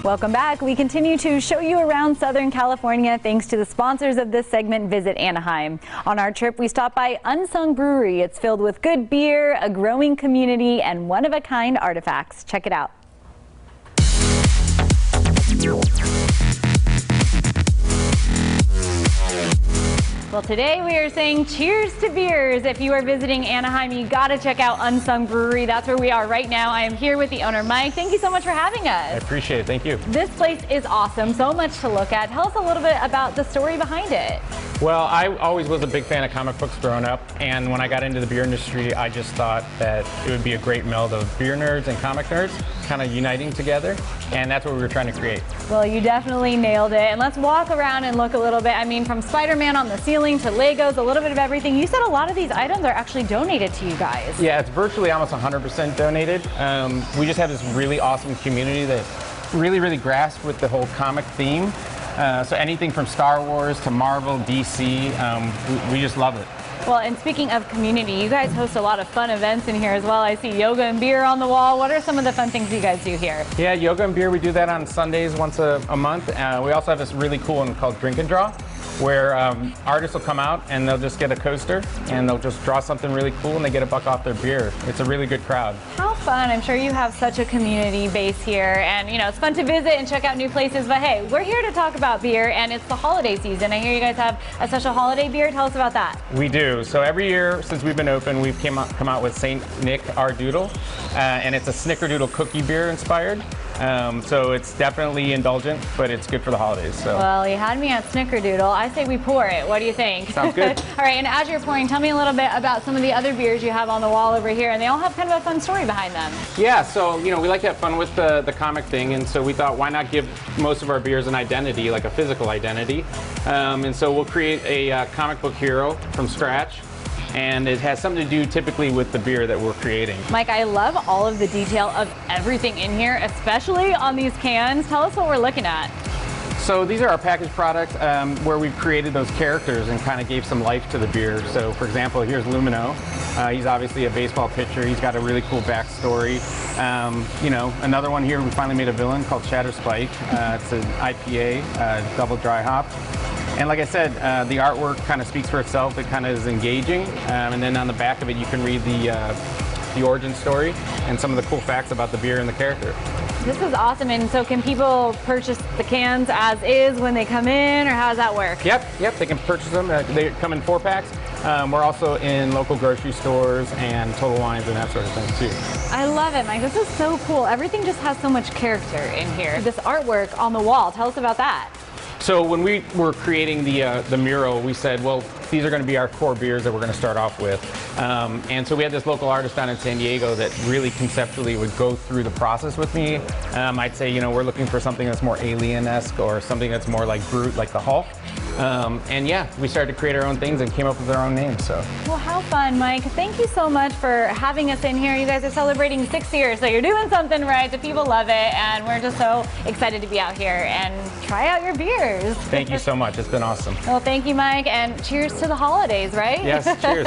Welcome back. We continue to show you around Southern California thanks to the sponsors of this segment, Visit Anaheim. On our trip, we stopped by Unsung Brewery. It's filled with good beer, a growing community, and one-of-a-kind artifacts. Check it out. Well, today we are saying cheers to beers. If you are visiting Anaheim, you got to check out Unsung Brewery. That's where we are right now. I am here with the owner, Mike. Thank you so much for having us. I appreciate it. Thank you. This place is awesome. So much to look at. Tell us a little bit about the story behind it. Well, I always was a big fan of comic books growing up, and when I got into the beer industry, I just thought that it would be a great meld of beer nerds and comic nerds kind of uniting together, and that's what we were trying to create. Well, you definitely nailed it. And let's walk around and look a little bit. I mean, from Spider-Man on the ceiling to Legos, a little bit of everything. You said a lot of these items are actually donated to you guys. Yeah, it's virtually almost 100% donated. We just have this really awesome community that really grasps with the whole comic theme. So anything from Star Wars to Marvel, DC, we just love it. Well, and speaking of community, you guys host a lot of fun events in here as well. I see yoga and beer on the wall. What are some of the fun things you guys do here? Yeah, yoga and beer, we do that on Sundays once a month. We also have this really cool one called Drink and Draw, where artists will come out and they'll just get a coaster and they'll just draw something really cool and they get $1 off their beer. It's a really good crowd. How fun. I'm sure you have such a community base here, and you know, it's fun to visit and check out new places, but hey, we're here to talk about beer, and it's the holiday season. I hear you guys have a special holiday beer. Tell us about that. We do. So every year since we've been open, we've come out with St. Nick Our Doodle, and it's a snickerdoodle cookie beer inspired. So it's definitely indulgent, but it's good for the holidays. So. Well, you had me at snickerdoodle. I say we pour it. What do you think? Sounds good. All right, and as you're pouring, tell me a little bit about some of the other beers you have on the wall over here, and they all have kind of a fun story behind them. Yeah, so you know, we like to have fun with the comic thing, and so we thought, why not give most of our beers an identity, like a physical identity, and so we'll create a comic book hero from scratch. And it has something to do typically with the beer that we're creating. Mike, I love all of the detail of everything in here, especially on these cans. Tell us what we're looking at. So these are our packaged products where we've created those characters and kind of gave some life to the beer. So for example, here's Lumino. He's obviously a baseball pitcher. He's got a really cool backstory. You know, another one here, we finally made a villain called Shatter Spike. It's an IPA, double dry hop. And like I said, the artwork kind of speaks for itself. It kind of is engaging. And then on the back of it, you can read the origin story and some of the cool facts about the beer and the character. This is awesome. And so can people purchase the cans as is when they come in, or how does that work? Yep, they can purchase them. They come in 4-packs. We're also in local grocery stores and Total Wines and that sort of thing too. I love it, Mike. This is so cool. Everything just has so much character in here. This artwork on the wall, tell us about that. So when we were creating the mural, we said, well, these are going to be our core beers that we're going to start off with. And so we had this local artist down in San Diego that really conceptually would go through the process with me. I'd say, you know, we're looking for something that's more alien-esque or something that's more like Groot, like the Hulk. And yeah, we started to create our own things and came up with our own names. So. Well, how fun, Mike. Thank you so much for having us in here. You guys are celebrating 6 years, so you're doing something right. The people love it, and we're just so excited to be out here and try out your beers. Thank you so much. It's been awesome. Well, thank you, Mike, and cheers to the holidays, right? Yes, cheers.